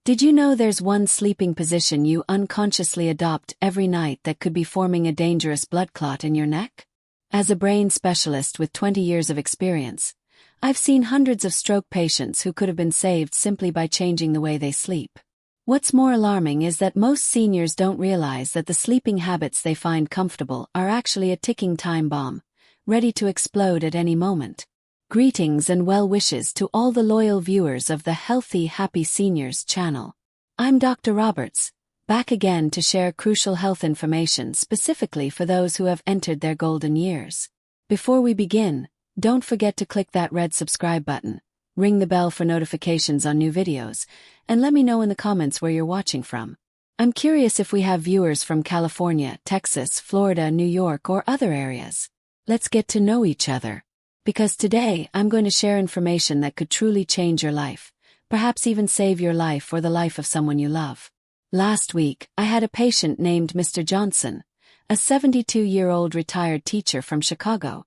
Did you know there's one sleeping position you unconsciously adopt every night that could be forming a dangerous blood clot in your neck? As a brain specialist with 20 years of experience, I've seen hundreds of stroke patients who could have been saved simply by changing the way they sleep. What's more alarming is that most seniors don't realize that the sleeping habits they find comfortable are actually a ticking time bomb, ready to explode at any moment. Greetings and well wishes to all the loyal viewers of the Healthy Happy Seniors channel. I'm Dr. Roberts, back again to share crucial health information specifically for those who have entered their golden years. Before we begin, don't forget to click that red subscribe button, ring the bell for notifications on new videos, and let me know in the comments where you're watching from. I'm curious if we have viewers from California, Texas, Florida, New York, or other areas. Let's get to know each other. Because today, I'm going to share information that could truly change your life, perhaps even save your life or the life of someone you love. Last week, I had a patient named Mr. Johnson, a 72-year-old retired teacher from Chicago.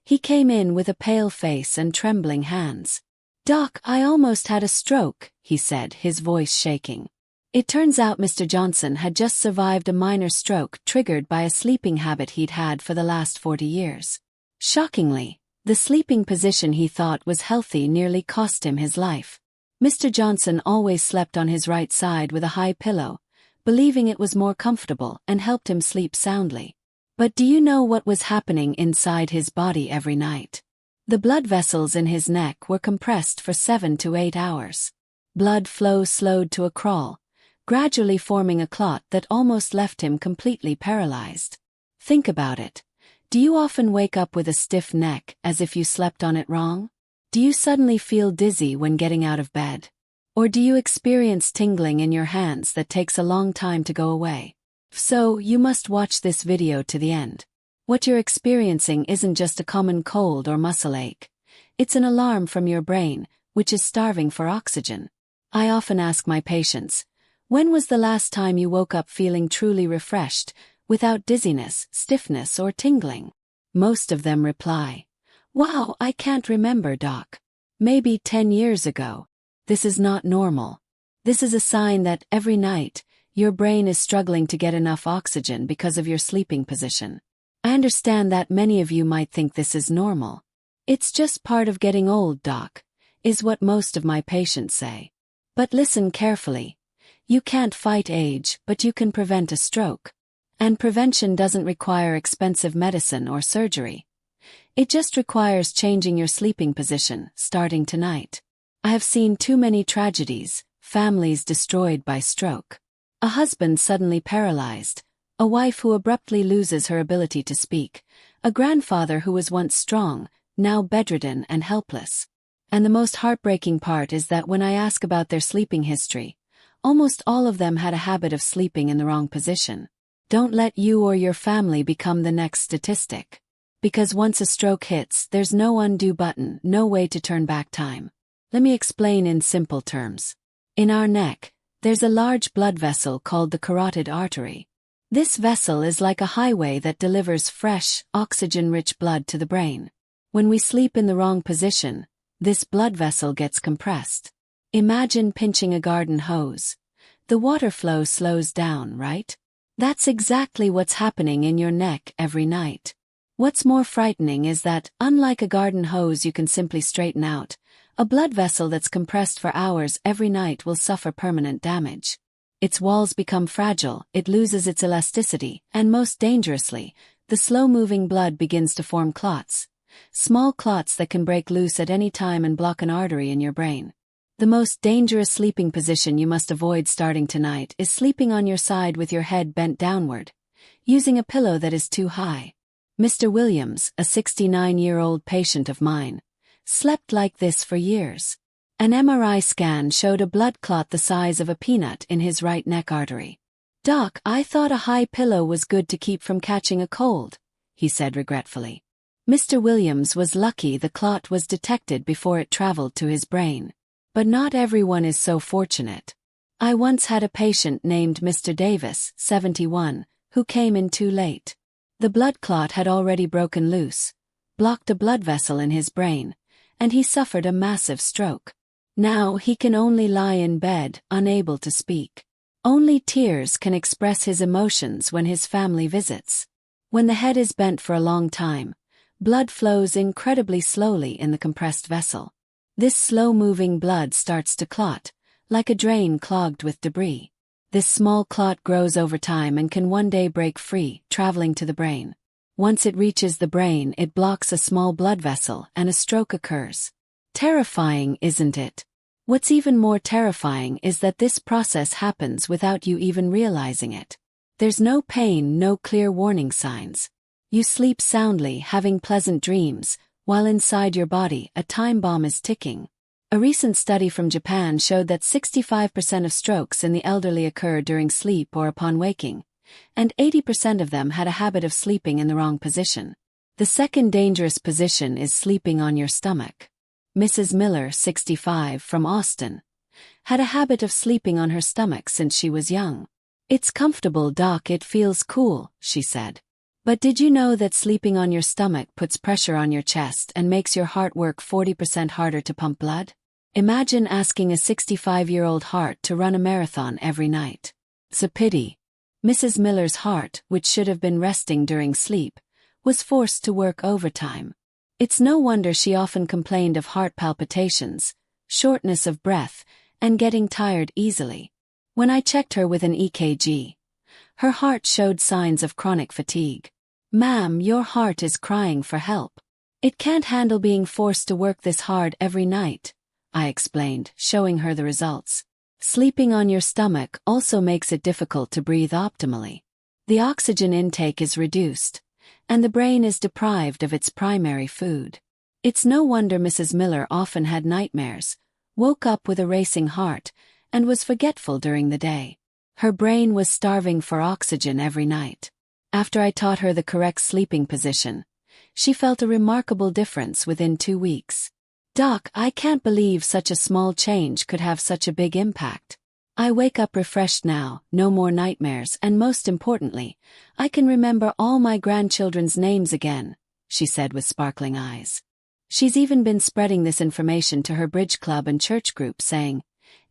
He came in with a pale face and trembling hands. "Doc, I almost had a stroke," he said, his voice shaking. It turns out Mr. Johnson had just survived a minor stroke triggered by a sleeping habit he'd had for the last 40 years. Shockingly, the sleeping position he thought was healthy nearly cost him his life. Mr. Johnson always slept on his right side with a high pillow, believing it was more comfortable and helped him sleep soundly. But do you know what was happening inside his body every night? The blood vessels in his neck were compressed for 7 to 8 hours. Blood flow slowed to a crawl, gradually forming a clot that almost left him completely paralyzed. Think about it. Do you often wake up with a stiff neck as if you slept on it wrong? Do you suddenly feel dizzy when getting out of bed? Or do you experience tingling in your hands that takes a long time to go away? If so, you must watch this video to the end. What you're experiencing isn't just a common cold or muscle ache. It's an alarm from your brain, which is starving for oxygen. I often ask my patients, when was the last time you woke up feeling truly refreshed, without dizziness, stiffness, or tingling? Most of them reply, "Wow, I can't remember, Doc. Maybe 10 years ago." This is not normal. This is a sign that every night, your brain is struggling to get enough oxygen because of your sleeping position. I understand that many of you might think this is normal. "It's just part of getting old, Doc," is what most of my patients say. But listen carefully. You can't fight age, but you can prevent a stroke. And prevention doesn't require expensive medicine or surgery. It just requires changing your sleeping position, starting tonight. I have seen too many tragedies, families destroyed by stroke. A husband suddenly paralyzed, a wife who abruptly loses her ability to speak, a grandfather who was once strong, now bedridden and helpless. And the most heartbreaking part is that when I ask about their sleeping history, almost all of them had a habit of sleeping in the wrong position. Don't let you or your family become the next statistic. Because once a stroke hits, there's no undo button, no way to turn back time. Let me explain in simple terms. In our neck, there's a large blood vessel called the carotid artery. This vessel is like a highway that delivers fresh, oxygen-rich blood to the brain. When we sleep in the wrong position, this blood vessel gets compressed. Imagine pinching a garden hose. The water flow slows down, right? That's exactly what's happening in your neck every night. What's more frightening is that, unlike a garden hose you can simply straighten out, a blood vessel that's compressed for hours every night will suffer permanent damage. Its walls become fragile, it loses its elasticity, and most dangerously, the slow-moving blood begins to form clots. Small clots that can break loose at any time and block an artery in your brain. The most dangerous sleeping position you must avoid starting tonight is sleeping on your side with your head bent downward, using a pillow that is too high. Mr. Williams, a 69-year-old patient of mine, slept like this for years. An MRI scan showed a blood clot the size of a peanut in his right neck artery. "Doc, I thought a high pillow was good to keep from catching a cold," he said regretfully. Mr. Williams was lucky the clot was detected before it traveled to his brain. But not everyone is so fortunate. I once had a patient named Mr. Davis, 71, who came in too late. The blood clot had already broken loose, blocked a blood vessel in his brain, and he suffered a massive stroke. Now he can only lie in bed, unable to speak. Only tears can express his emotions when his family visits. When the head is bent for a long time, blood flows incredibly slowly in the compressed vessel. This slow-moving blood starts to clot, like a drain clogged with debris. This small clot grows over time and can one day break free, traveling to the brain. Once it reaches the brain, it blocks a small blood vessel and a stroke occurs. Terrifying, isn't it? What's even more terrifying is that this process happens without you even realizing it. There's no pain, no clear warning signs. You sleep soundly, having pleasant dreams, while inside your body, a time bomb is ticking. A recent study from Japan showed that 65% of strokes in the elderly occur during sleep or upon waking, and 80% of them had a habit of sleeping in the wrong position. The second dangerous position is sleeping on your stomach. Mrs. Miller, 65, from Austin, had a habit of sleeping on her stomach since she was young. "It's comfortable, Doc, it feels cool," she said. But did you know that sleeping on your stomach puts pressure on your chest and makes your heart work 40% harder to pump blood? Imagine asking a 65-year-old heart to run a marathon every night. It's a pity. Mrs. Miller's heart, which should have been resting during sleep, was forced to work overtime. It's no wonder she often complained of heart palpitations, shortness of breath, and getting tired easily. When I checked her with an EKG, her heart showed signs of chronic fatigue. "Ma'am, your heart is crying for help. It can't handle being forced to work this hard every night," I explained, showing her the results. Sleeping on your stomach also makes it difficult to breathe optimally. The oxygen intake is reduced, and the brain is deprived of its primary food. It's no wonder Mrs. Miller often had nightmares, woke up with a racing heart, and was forgetful during the day. Her brain was starving for oxygen every night. After I taught her the correct sleeping position, she felt a remarkable difference within 2 weeks. "Doc, I can't believe such a small change could have such a big impact. I wake up refreshed now, no more nightmares, and most importantly, I can remember all my grandchildren's names again," she said with sparkling eyes. She's even been spreading this information to her bridge club and church group, saying,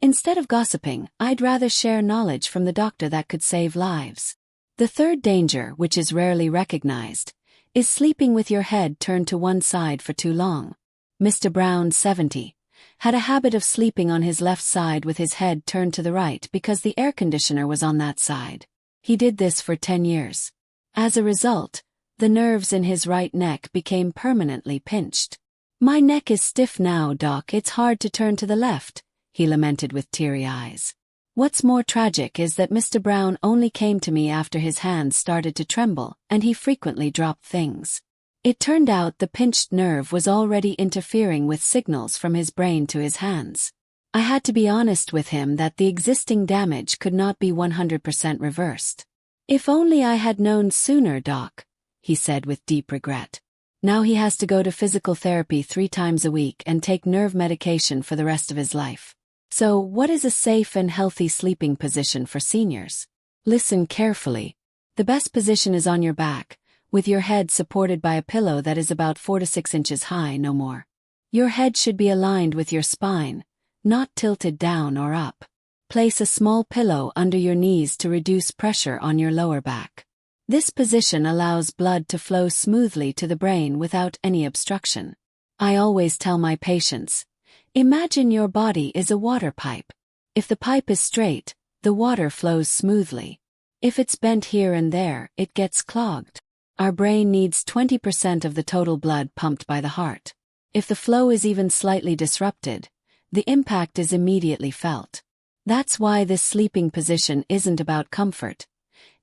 "Instead of gossiping, I'd rather share knowledge from the doctor that could save lives." The third danger, which is rarely recognized, is sleeping with your head turned to one side for too long. Mr. Brown, 70, had a habit of sleeping on his left side with his head turned to the right because the air conditioner was on that side. He did this for 10 years. As a result, the nerves in his right neck became permanently pinched. "My neck is stiff now, Doc, it's hard to turn to the left," he lamented with teary eyes. What's more tragic is that Mr. Brown only came to me after his hands started to tremble and he frequently dropped things. It turned out the pinched nerve was already interfering with signals from his brain to his hands. I had to be honest with him that the existing damage could not be 100% reversed. "If only I had known sooner, Doc," he said with deep regret. Now he has to go to physical therapy 3 times a week and take nerve medication for the rest of his life. So, what is a safe and healthy sleeping position for seniors? Listen carefully. The best position is on your back, with your head supported by a pillow that is about 4 to 6 inches high, no more. Your head should be aligned with your spine, not tilted down or up. Place a small pillow under your knees to reduce pressure on your lower back. This position allows blood to flow smoothly to the brain without any obstruction. I always tell my patients, imagine your body is a water pipe. If the pipe is straight, the water flows smoothly. If it's bent here and there, it gets clogged. Our brain needs 20% of the total blood pumped by the heart. If the flow is even slightly disrupted, the impact is immediately felt. That's why this sleeping position isn't about comfort.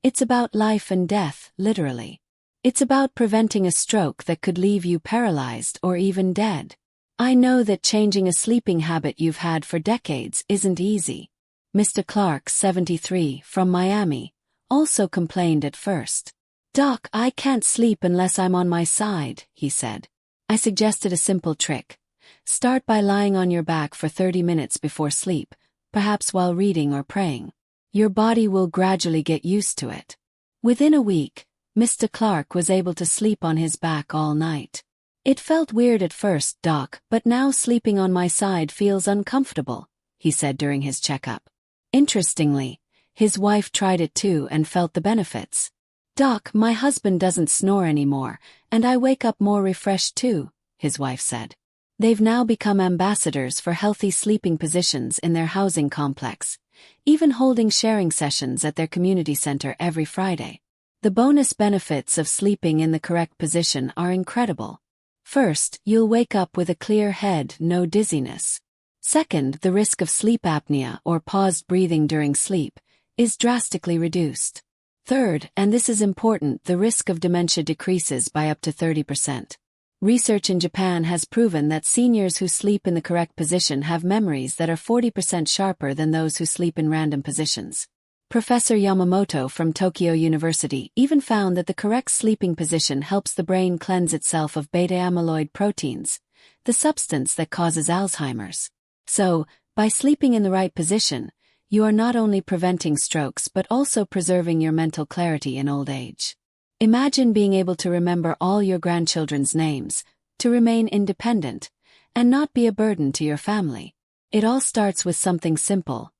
It's about life and death, literally. It's about preventing a stroke that could leave you paralyzed or even dead. I know that changing a sleeping habit you've had for decades isn't easy. Mr. Clark, 73, from Miami, also complained at first. "Doc, I can't sleep unless I'm on my side," he said. I suggested a simple trick. Start by lying on your back for 30 minutes before sleep, perhaps while reading or praying. Your body will gradually get used to it. Within a week, Mr. Clark was able to sleep on his back all night. It felt weird at first, Doc, but now sleeping on my side feels uncomfortable, he said during his checkup. Interestingly, his wife tried it too and felt the benefits. Doc, my husband doesn't snore anymore, and I wake up more refreshed too, his wife said. They've now become ambassadors for healthy sleeping positions in their housing complex, even holding sharing sessions at their community center every Friday. The bonus benefits of sleeping in the correct position are incredible. First, you'll wake up with a clear head, no dizziness. Second, the risk of sleep apnea or paused breathing during sleep is drastically reduced. Third, and this is important, the risk of dementia decreases by up to 30%. Research in Japan has proven that seniors who sleep in the correct position have memories that are 40% sharper than those who sleep in random positions. Professor Yamamoto from Tokyo University even found that the correct sleeping position helps the brain cleanse itself of beta-amyloid proteins, the substance that causes Alzheimer's. So, by sleeping in the right position, you are not only preventing strokes but also preserving your mental clarity in old age. Imagine being able to remember all your grandchildren's names, to remain independent, and not be a burden to your family. It all starts with something simple.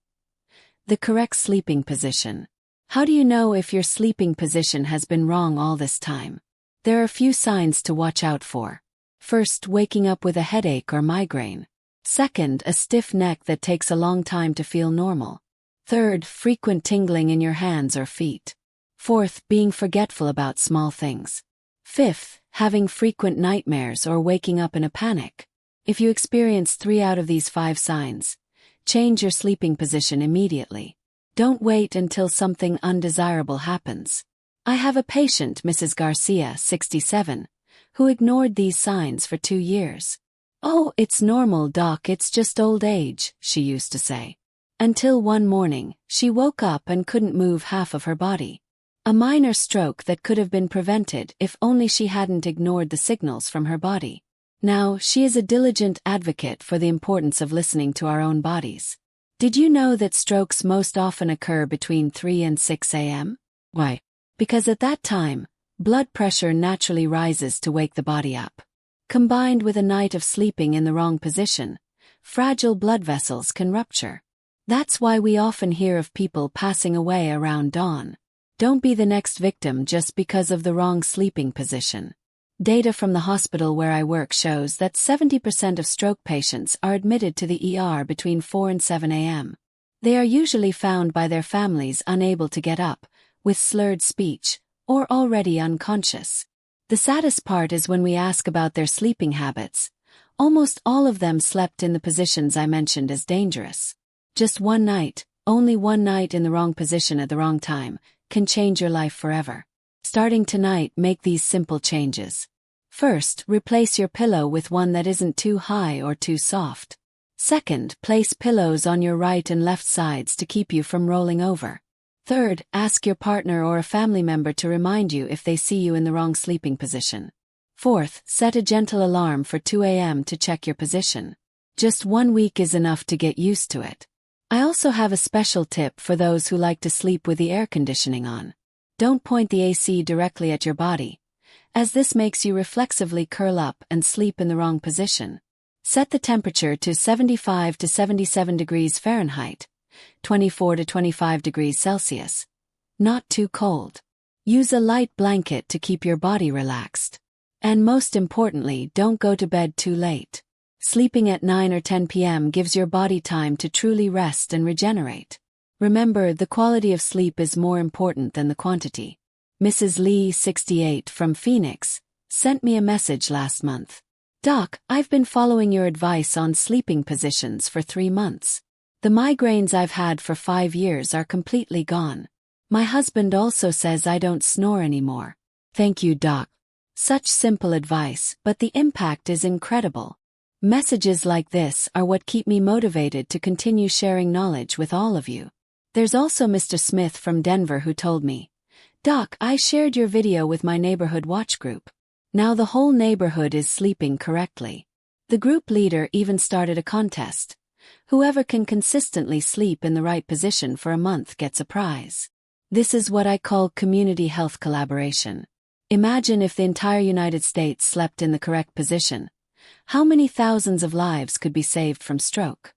The correct sleeping position. How do you know if your sleeping position has been wrong all this time? There are a few signs to watch out for. First, waking up with a headache or migraine. Second, a stiff neck that takes a long time to feel normal. Third, frequent tingling in your hands or feet. Fourth, being forgetful about small things. Fifth, having frequent nightmares or waking up in a panic. If you experience 3 out of these 5 signs, change your sleeping position immediately. Don't wait until something undesirable happens. I have a patient, Mrs. Garcia, 67, who ignored these signs for 2 years. "Oh, it's normal, doc, it's just old age," she used to say. Until one morning, she woke up and couldn't move half of her body. A minor stroke that could have been prevented if only she hadn't ignored the signals from her body. Now, she is a diligent advocate for the importance of listening to our own bodies. Did you know that strokes most often occur between 3 and 6 a.m.? Why? Because at that time, blood pressure naturally rises to wake the body up. Combined with a night of sleeping in the wrong position, fragile blood vessels can rupture. That's why we often hear of people passing away around dawn. Don't be the next victim just because of the wrong sleeping position. Data from the hospital where I work shows that 70% of stroke patients are admitted to the ER between 4 and 7 a.m. They are usually found by their families unable to get up, with slurred speech, or already unconscious. The saddest part is when we ask about their sleeping habits. Almost all of them slept in the positions I mentioned as dangerous. Just one night, only one night in the wrong position at the wrong time, can change your life forever. Starting tonight, make these simple changes. First, replace your pillow with one that isn't too high or too soft. Second, place pillows on your right and left sides to keep you from rolling over. Third, ask your partner or a family member to remind you if they see you in the wrong sleeping position. Fourth, set a gentle alarm for 2 a.m. to check your position. Just 1 week is enough to get used to it. I also have a special tip for those who like to sleep with the air conditioning on. Don't point the AC directly at your body, as this makes you reflexively curl up and sleep in the wrong position. Set the temperature to 75 to 77 degrees Fahrenheit, 24 to 25 degrees Celsius. Not too cold. Use a light blanket to keep your body relaxed. And most importantly, don't go to bed too late. Sleeping at 9 or 10 p.m. gives your body time to truly rest and regenerate. Remember, the quality of sleep is more important than the quantity. Mrs. Lee, 68, from Phoenix, sent me a message last month. "Doc, I've been following your advice on sleeping positions for 3 months. The migraines I've had for 5 years are completely gone. My husband also says I don't snore anymore. Thank you, Doc." Such simple advice, but the impact is incredible. Messages like this are what keep me motivated to continue sharing knowledge with all of you. There's also Mr. Smith from Denver who told me, "Doc, I shared your video with my neighborhood watch group. Now the whole neighborhood is sleeping correctly." The group leader even started a contest. Whoever can consistently sleep in the right position for a month gets a prize. This is what I call community health collaboration. Imagine if the entire United States slept in the correct position. How many thousands of lives could be saved from stroke?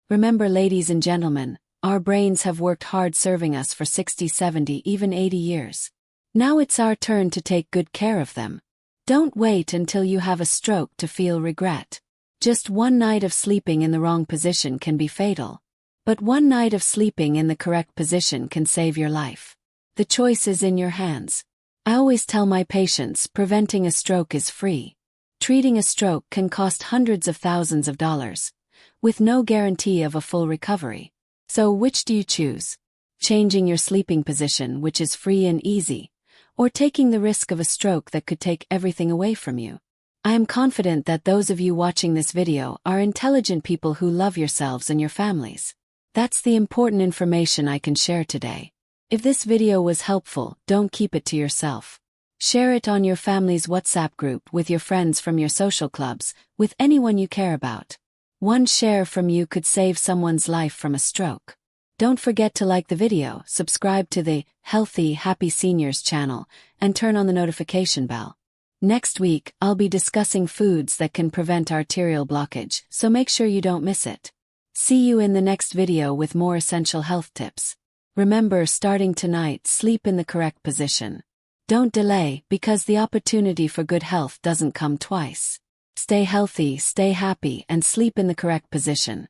Remember, ladies and gentlemen, our brains have worked hard serving us for 60, 70, even 80 years. Now it's our turn to take good care of them. Don't wait until you have a stroke to feel regret. Just one night of sleeping in the wrong position can be fatal. But one night of sleeping in the correct position can save your life. The choice is in your hands. I always tell my patients, preventing a stroke is free. Treating a stroke can cost hundreds of thousands of dollars, with no guarantee of a full recovery. So which do you choose? Changing your sleeping position, which is free and easy, or taking the risk of a stroke that could take everything away from you? I am confident that those of you watching this video are intelligent people who love yourselves and your families. That's the important information I can share today. If this video was helpful, don't keep it to yourself. Share it on your family's WhatsApp group, with your friends from your social clubs, with anyone you care about. One share from you could save someone's life from a stroke. Don't forget to like the video, subscribe to the Healthy Happy Seniors channel, and turn on the notification bell. Next week, I'll be discussing foods that can prevent arterial blockage, so make sure you don't miss it. See you in the next video with more essential health tips. Remember, starting tonight, sleep in the correct position. Don't delay, because the opportunity for good health doesn't come twice. Stay healthy, stay happy, and sleep in the correct position.